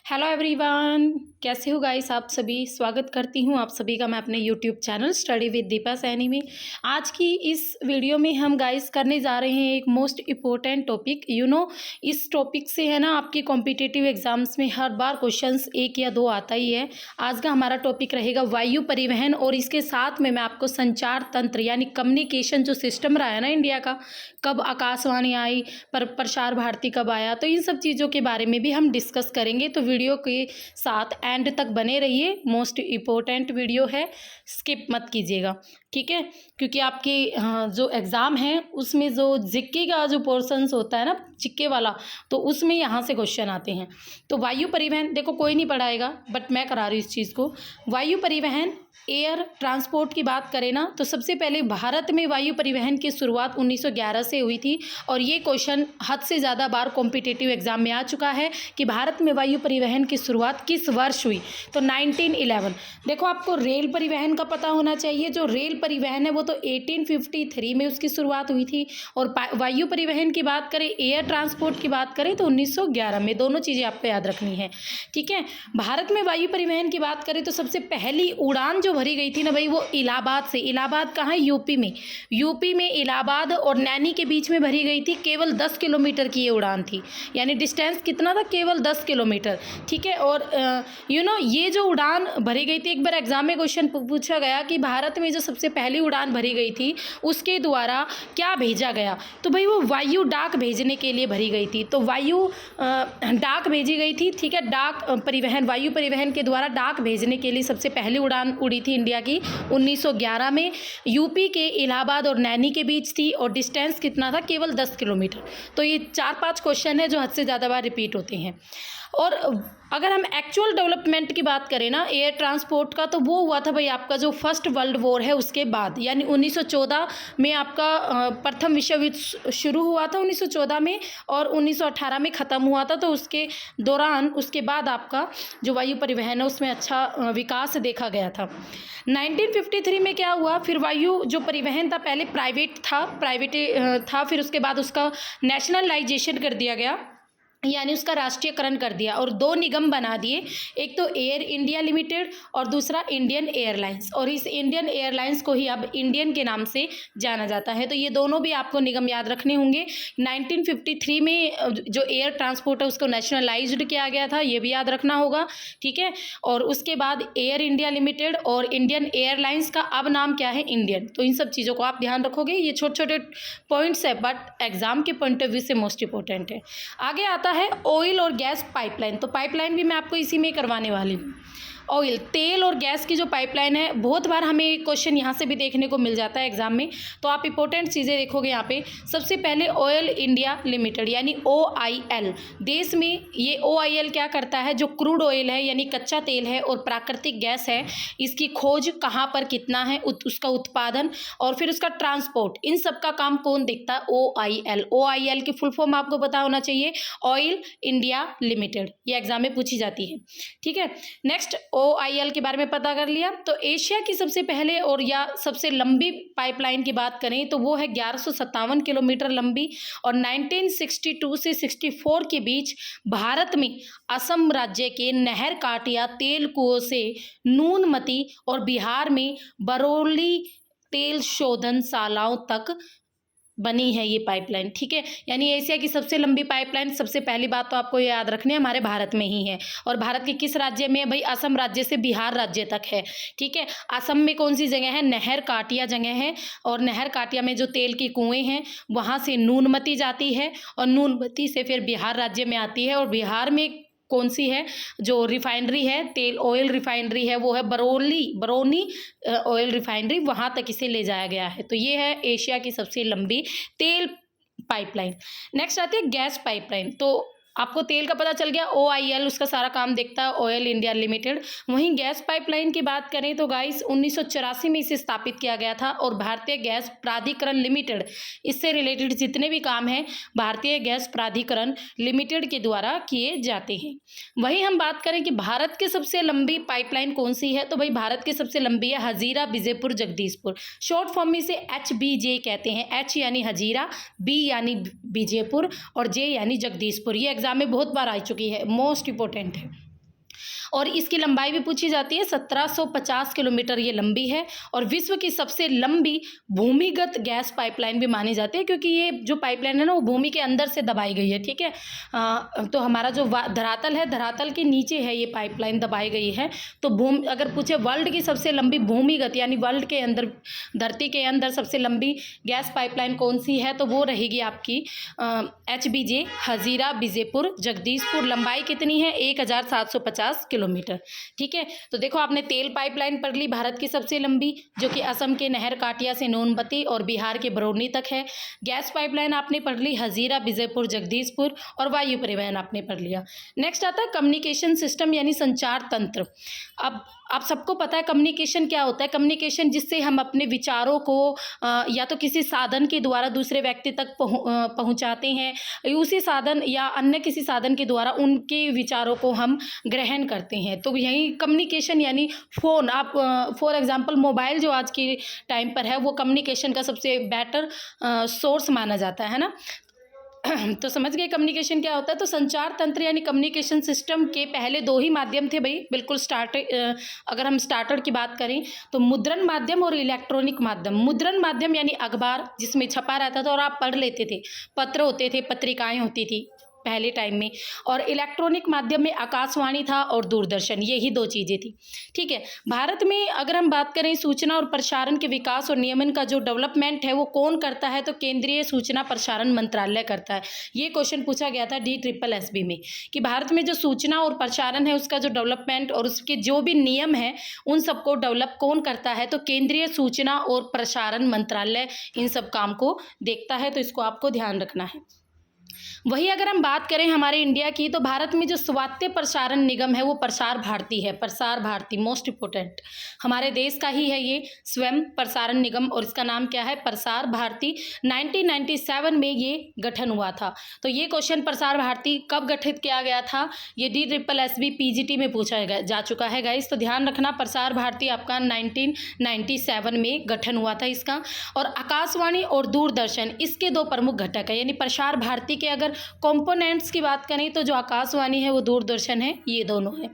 Hello everyone, कैसे हो guys आप सभी। स्वागत करती हूँ आप सभी का मैं अपने YouTube channel study with Deepa Saini में। आज की इस वीडियो में हम गाइस करने जा रहे हैं एक मोस्ट इम्पोर्टेंट टॉपिक। इस टॉपिक से है ना आपके कॉम्पिटिटिव एग्जाम्स में हर बार क्वेश्चंस एक या दो आता ही है। आज का हमारा टॉपिक रहेगा वायु परिवहन, और इसके साथ में मैं आपको संचार तंत्र यानी कम्युनिकेशन जो सिस्टम रहा है ना इंडिया का, कब आकाशवाणी आई, प्रसार भारती कब आया, तो इन सब चीज़ों के बारे में भी हम डिस्कस करेंगे। तो वीडियो के साथ एंड तक बने रहिए, मोस्ट इम्पोर्टेंट वीडियो है, स्किप मत कीजिएगा, ठीक है। क्योंकि आपकी जो एग्ज़ाम है उसमें जो जिक्के का जो पोर्शंस होता है ना, चिक्के वाला, तो उसमें यहाँ से क्वेश्चन आते हैं। तो वायु परिवहन देखो कोई नहीं पढ़ाएगा, बट मैं करा रही हूँ इस चीज़ को। वायु परिवहन एयर ट्रांसपोर्ट की बात करें ना, तो सबसे पहले भारत में वायु परिवहन की शुरुआत 1911 से हुई थी। और ये क्वेश्चन हद से ज़्यादा बार कॉम्पिटिटिव एग्जाम में आ चुका है कि भारत में वायु परिवहन की शुरुआत किस वर्ष हुई, तो 1911। देखो आपको रेल परिवहन का पता होना चाहिए। जो रेल परिवहन है वो तो 1853 में उसकी शुरुआत हुई थी। और वायु परिवहन की बात करें, एयर ट्रांसपोर्ट की बात करें, तो 1911 में। दोनों चीज़ें आपको याद रखनी है, ठीक है। भारत में वायु परिवहन की बात करें तो सबसे पहली उड़ान जो भरी गई थी ना भाई, वो इलाहाबाद से। इलाहाबाद कहाँ है? यूपी में इलाहाबाद और नैनी के बीच में भरी गई थी। केवल 10 किलोमीटर की ये उड़ान थी, यानी डिस्टेंस कितना था? केवल 10 किलोमीटर, ठीक है। और ये जो उड़ान भरी गई थी, एक बार एग्जाम में क्वेश्चन पूछा गया कि भारत में जो सबसे पहली उड़ान भरी गई थी उसके द्वारा क्या भेजा गया, तो भाई वो वायु डाक भेजने के लिए भरी गई थी। तो वायु डाक भेजी गई थी, ठीक है। डाक परिवहन, वायु परिवहन के द्वारा डाक भेजने के लिए सबसे पहली उड़ान उड़ी थी इंडिया की 1911 में। यूपी के इलाहाबाद और नैनी के बीच थी, और डिस्टेंस कितना था? केवल 10 किलोमीटर। तो ये 4-5 क्वेश्चन है जो हद से ज़्यादा बार रिपीट होते हैं। और अगर हम एक्चुअल डेवलपमेंट की बात करें ना एयर ट्रांसपोर्ट का, तो वो हुआ था भाई आपका जो फर्स्ट वर्ल्ड वॉर है उसके बाद, यानी 1914 में आपका प्रथम विश्व युद्ध शुरू हुआ था 1914 में, और 1918 में ख़त्म हुआ था। तो उसके दौरान, उसके बाद आपका जो वायु परिवहन है उसमें अच्छा विकास देखा गया था। 1953 में क्या हुआ, फिर वायु जो परिवहन था पहले प्राइवेट था, फिर उसके बाद उसका नेशनलाइजेशन कर दिया गया, यानी उसका राष्ट्रीयकरण कर दिया, और 2 निगम बना दिए। एक तो एयर इंडिया लिमिटेड और दूसरा इंडियन एयरलाइंस। और इस इंडियन एयरलाइंस को ही अब इंडियन के नाम से जाना जाता है। तो ये दोनों भी आपको निगम याद रखने होंगे। 1953 में जो एयर ट्रांसपोर्ट है उसको नेशनलाइज्ड किया गया था, ये भी याद रखना होगा, ठीक है। और उसके बाद एयर इंडिया लिमिटेड और इंडियन एयरलाइंस का अब नाम क्या है? इंडियन। तो इन सब चीज़ों को आप ध्यान रखोगे। ये छोटे छोटे पॉइंट्स है, बट एग्जाम के पॉइंट ऑफ व्यू से मोस्ट इंपॉर्टेंट है। आगे आता है ऑयल और गैस पाइपलाइन। तो पाइपलाइन भी मैं आपको इसी में करवाने वाली हूँ। ऑयल, तेल और गैस की जो पाइपलाइन है, बहुत बार हमें क्वेश्चन यहाँ से भी देखने को मिल जाता है एग्जाम में। तो आप इंपॉर्टेंट चीज़ें देखोगे यहाँ पे। सबसे पहले ऑयल इंडिया लिमिटेड यानी OIL। देश में ये OIL क्या करता है? जो क्रूड ऑयल है यानी कच्चा तेल है और प्राकृतिक गैस है, इसकी खोज कहाँ पर कितना है, उसका उत्पादन और फिर उसका ट्रांसपोर्ट, इन सब का काम कौन देखता है? OIL। OIL की फुल फॉर्म आपको पता होना चाहिए, ऑयल इंडिया लिमिटेड। ये एग्जाम में पूछी जाती है, ठीक है। नेक्स्ट OIL के बारे में पता कर लिया। तो एशिया की सबसे पहले और या सबसे लंबी पाइपलाइन की बात करें तो वो है 1157 किलोमीटर लंबी, और 1962 से 64 के बीच भारत में असम राज्य के नहर काटिया तेल कुओं से नूनमती और बिहार में बरौली तेल शोधनशालाओं तक बनी है ये पाइपलाइन, ठीक है। यानी एशिया की सबसे लंबी पाइपलाइन, सबसे पहली बात तो आपको याद रखनी है, हमारे भारत में ही है। और भारत के किस राज्य में है भाई? असम राज्य से बिहार राज्य तक है, ठीक है। असम में कौन सी जगह है? नहर काटिया जगह है, और नहर काटिया में जो तेल के कुएं हैं वहाँ से नूनमती जाती है, और नूनमती से फिर बिहार राज्य में आती है। और बिहार में कौन सी है जो रिफाइनरी है, तेल ऑयल रिफाइनरी है, वो है बरौनी ऑयल रिफाइनरी, वहाँ तक इसे ले जाया गया है। तो ये है एशिया की सबसे लंबी तेल पाइपलाइन। नेक्स्ट आती है गैस पाइपलाइन। तो आपको तेल का पता चल गया, OIL उसका सारा काम देखता है, ऑयल इंडिया लिमिटेड। वहीं गैस पाइपलाइन की बात करें तो गाइस 1984 में इसे स्थापित किया गया था, और भारतीय गैस प्राधिकरण लिमिटेड, इससे रिलेटेड जितने भी काम हैं भारतीय गैस प्राधिकरण लिमिटेड के द्वारा किए जाते हैं। वहीं हम बात करें कि भारत की सबसे लंबी पाइपलाइन कौन सी है, तो भाई भारत की सबसे लंबी है हजीरा विजयपुर जगदीशपुर। शॉर्ट फॉर्म में इसे HBJ कहते हैं। H यानी हजीरा, B यानी विजयपुर और J यानी जगदीशपुर। ये एग्जाम में बहुत बार आ चुकी है, मोस्ट इंपॉर्टेंट है। और इसकी लंबाई भी पूछी जाती है, 1750 किलोमीटर ये लंबी है। और विश्व की सबसे लंबी भूमिगत गैस पाइपलाइन भी मानी जाती है, क्योंकि ये जो पाइपलाइन है ना वो भूमि के अंदर से दबाई गई है। ठीक है, तो हमारा जो धरातल है, धरातल के नीचे है ये पाइपलाइन दबाई गई है। तो भूमि अगर पूछे वर्ल्ड की सबसे लंबी भूमिगत यानी वर्ल्ड के अंदर, धरती के अंदर सबसे लंबी गैस पाइपलाइन कौन सी है, तो वो रहेगी आपकी HBJ हजीरा बीजेपुर जगदीशपुर। लंबाई कितनी है, 1750 किलोमीटर। ठीक है, तो देखो आपने तेल पाइपलाइन पढ़ ली, भारत की सबसे लंबी, जो कि असम के नहर काटिया से नोनबती और बिहार के बरौनी तक है। गैस पाइपलाइन आपने पढ़ ली, हजीरा बीजेपुर जगदीशपुर। और वायु परिवहन आपने पढ़ लिया। नेक्स्ट आता है कम्युनिकेशन सिस्टम यानी संचार तंत्र। अब आप सबको पता है कम्युनिकेशन क्या होता है। कम्युनिकेशन जिससे हम अपने विचारों को या तो किसी साधन के द्वारा दूसरे व्यक्ति तक पहुंचाते हैं, उसी साधन या अन्य किसी साधन के द्वारा उनके विचारों को हम ग्रहण करते हैं। तो यही कम्युनिकेशन यानी फ़ोन, आप फॉर एग्जांपल मोबाइल जो आज के टाइम पर है वो कम्युनिकेशन का सबसे बेटर सोर्स माना जाता है ना। तो समझ गए कम्युनिकेशन क्या होता है। तो संचार तंत्र यानी कम्युनिकेशन सिस्टम के पहले दो ही माध्यम थे भाई, बिल्कुल अगर हम स्टार्टर की बात करें तो मुद्रण माध्यम और इलेक्ट्रॉनिक माध्यम। मुद्रण माध्यम यानी अखबार जिसमें छपा रहता था और आप पढ़ लेते थे, पत्र होते थे, पत्रिकाएं होती थी पहले टाइम में। और इलेक्ट्रॉनिक माध्यम में आकाशवाणी था और दूरदर्शन, ये ही दो चीज़ें थी। ठीक है, भारत में अगर हम बात करें सूचना और प्रसारण के विकास और नियमन का जो डेवलपमेंट है वो कौन करता है, तो केंद्रीय सूचना प्रसारण मंत्रालय करता है। ये क्वेश्चन पूछा गया था DSSB में कि भारत में जो सूचना और प्रसारण है उसका जो डेवलपमेंट और उसके जो भी नियम है उन सबको डेवलप कौन करता है, तो केंद्रीय सूचना और प्रसारण मंत्रालय इन सब काम को देखता है। तो इसको आपको ध्यान रखना है। वही अगर हम बात करें हमारे इंडिया की, तो भारत में जो स्वायत्त प्रसारण निगम है वो प्रसार भारती है। प्रसार भारती मोस्ट इम्पोर्टेंट हमारे देश का ही है ये स्वयं प्रसारण निगम, और इसका नाम क्या है, प्रसार भारती। 1997 में ये गठन हुआ था। तो ये क्वेश्चन प्रसार भारती कब गठित किया गया था, ये DSSB PGT में पूछा जा चुका है गाइस। तो ध्यान रखना प्रसार भारती आपका 1997 में गठन हुआ था इसका। और आकाशवाणी और दूरदर्शन इसके दो प्रमुख घटक है, यानी प्रसार भारती के अगर कंपोनेंट्स की बात करें तो जो आकाशवाणी है वो दूरदर्शन है, ये दोनों है।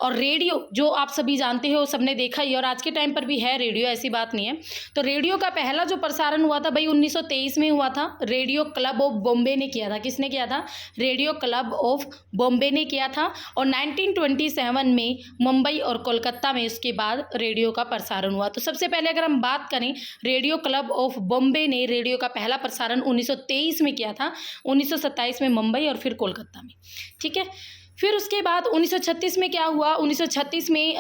और रेडियो जो आप सभी जानते हो, सबने देखा ही और आज के टाइम पर भी है रेडियो, ऐसी बात नहीं है। तो रेडियो का पहला जो प्रसारण हुआ था भाई 1923 में हुआ था। रेडियो क्लब ऑफ बॉम्बे ने किया था। किसने किया था, रेडियो क्लब ऑफ बॉम्बे ने किया था। और 1927 में मुंबई और कोलकाता में इसके बाद रेडियो का प्रसारण हुआ। तो सबसे पहले अगर हम बात करें, रेडियो क्लब ऑफ बॉम्बे ने रेडियो का पहला प्रसारण 1923 में किया था, 1927 में मुंबई और फिर कोलकाता में। ठीक है, फिर उसके बाद 1936 में क्या हुआ, 1936 में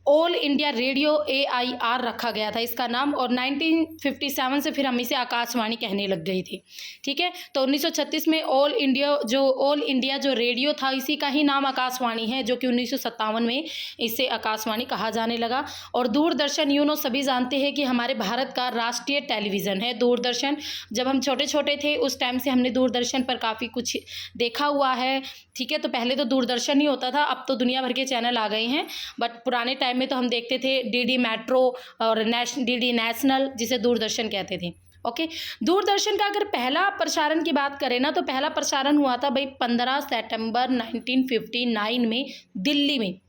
ऑल इंडिया रेडियो AIR रखा गया था इसका नाम। और 1957 से फिर हम इसे आकाशवाणी कहने लग गई थी। ठीक है, तो 1936 में ऑल इंडिया जो रेडियो था इसी का ही नाम आकाशवाणी है, जो कि 1957 में इसे आकाशवाणी कहा जाने लगा। और दूरदर्शन सभी जानते हैं कि हमारे भारत का राष्ट्रीय टेलीविज़न है दूरदर्शन। जब हम छोटे छोटे थे उस टाइम से हमने दूरदर्शन पर काफ़ी कुछ देखा हुआ है। ठीक है, तो पहले तो दूरदर्शन ही होता था, अब तो दुनिया भर के चैनल आ गए हैं, बट पुराने टाइम में तो हम देखते थे DD मेट्रो और DD नेशनल, जिसे दूरदर्शन कहते थे। ओके, दूरदर्शन का अगर पहला प्रसारण की बात करें ना, तो पहला प्रसारण हुआ था भाई 15 सितंबर 1959 में दिल्ली में।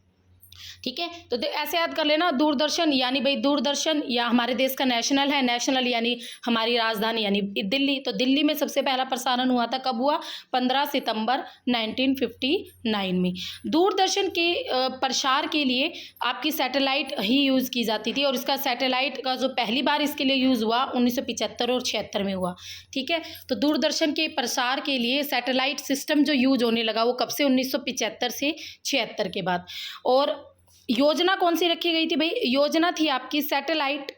ठीक है, तो ऐसे याद कर लेना, दूरदर्शन यानी भाई दूरदर्शन या हमारे देश का नेशनल है, नेशनल यानी हमारी राजधानी यानी दिल्ली। तो दिल्ली में सबसे पहला प्रसारण हुआ था, कब हुआ, 15 सितंबर 1959 में। दूरदर्शन के प्रसार के लिए आपकी सैटेलाइट ही यूज़ की जाती थी, और इसका सैटेलाइट का जो पहली बार इसके लिए यूज़ हुआ 1975 और 76 में हुआ। ठीक है, तो दूरदर्शन के प्रसार के लिए सैटेलाइट सिस्टम जो यूज होने लगा वो कब से, 1975 से 76 के बाद। और योजना कौन सी रखी गई थी भाई, योजना थी आपकी सैटेलाइट।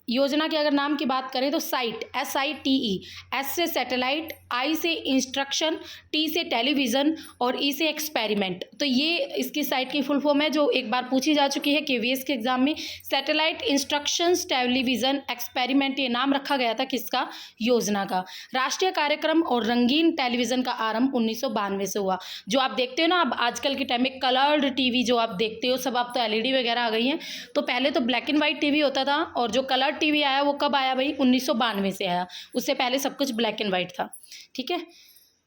योजना के अगर नाम की बात करें तो साइट, SITE, S से सैटेलाइट, I से इंस्ट्रक्शन, T से टेलीविज़न और E से एक्सपेरिमेंट। तो ये इसकी साइट की फुल फॉर्म है, जो एक बार पूछी जा चुकी है KVS के एग्जाम में। सैटेलाइट, इंस्ट्रक्शंस, टेलीविज़न, एक्सपेरिमेंट, ये नाम रखा गया था किसका, योजना का। राष्ट्रीय कार्यक्रम और रंगीन टेलीविज़न का आरंभ 1992 से हुआ। जो आप देखते हो ना अब आजकल के टाइम में कलर्ड TV जो आप देखते हो, सब आप तो LED वगैरह आ गई हैं। तो पहले तो ब्लैक एंड वाइट TV होता था, और जो कलर TV आया वो कब आया भाई, 1992 से आया। उससे पहले सब कुछ ब्लैक एंड वाइट था। ठीक है,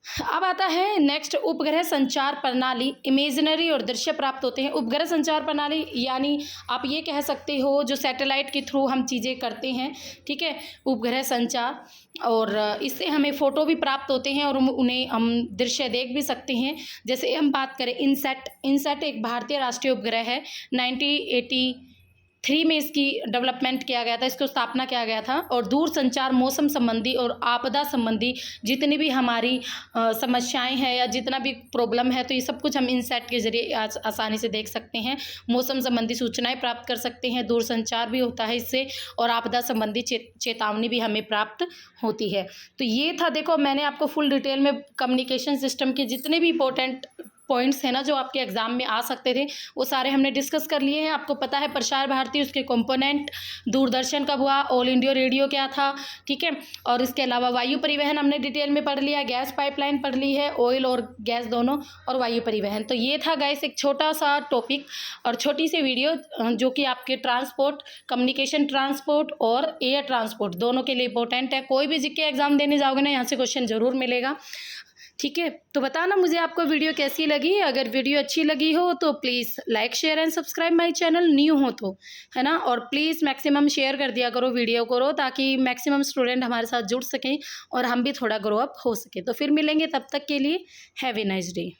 अब आता है नेक्स्ट, उपग्रह संचार प्रणाली। इमेजिनरी और दृश्य प्राप्त होते हैं। उपग्रह संचार प्रणाली यानी आप ये कह सकते हो जो सैटेलाइट के थ्रू हम चीज़ें करते हैं, ठीक है, उपग्रह संचार, और इससे हमें फ़ोटो भी प्राप्त होते हैं और उन्हें हम दृश्य देख भी सकते हैं। जैसे हम बात करें इनसैट, इनसैट एक भारतीय राष्ट्रीय उपग्रह है। 1983 में इसकी डेवलपमेंट किया गया था, इसको स्थापना किया गया था। और दूर संचार, मौसम संबंधी और आपदा संबंधी जितनी भी हमारी समस्याएं हैं या जितना भी प्रॉब्लम है, तो ये सब कुछ हम इनसैट के ज़रिए आसानी से देख सकते हैं। मौसम संबंधी सूचनाएं प्राप्त कर सकते हैं, दूर संचार भी होता है इससे, और आपदा संबंधी चेतावनी भी हमें प्राप्त होती है। तो ये था, देखो मैंने आपको फुल डिटेल में कम्युनिकेशन सिस्टम के जितने भी इंपॉर्टेंट पॉइंट्स हैं ना जो आपके एग्जाम में आ सकते थे, वो सारे हमने डिस्कस कर लिए हैं। आपको पता है प्रसार भारती, उसके कंपोनेंट, दूरदर्शन कब हुआ, ऑल इंडिया रेडियो क्या था, ठीक है, और इसके अलावा वायु परिवहन हमने डिटेल में पढ़ लिया, गैस पाइपलाइन पढ़ ली है, ऑयल और गैस दोनों, और वायु परिवहन। तो ये था गाइस एक छोटा सा टॉपिक और छोटी सी वीडियो जो कि आपके ट्रांसपोर्ट, कम्युनिकेशन ट्रांसपोर्ट और एयर ट्रांसपोर्ट दोनों के लिए इंपॉर्टेंट है। कोई भी जीके एग्जाम देने जाओगे ना, यहाँ से क्वेश्चन जरूर मिलेगा, ठीक है। तो बताना मुझे आपको वीडियो कैसी लगी। अगर वीडियो अच्छी लगी हो तो please like share and subscribe my channel, new हो तो, है ना, और प्लीज़ मैक्सिमम शेयर कर दिया करो वीडियो को, ताकि मैक्सिमम स्टूडेंट हमारे साथ जुड़ सकें और हम भी थोड़ा ग्रो अप हो सके। तो फिर मिलेंगे, तब तक के लिए हैव ए नाइस डे।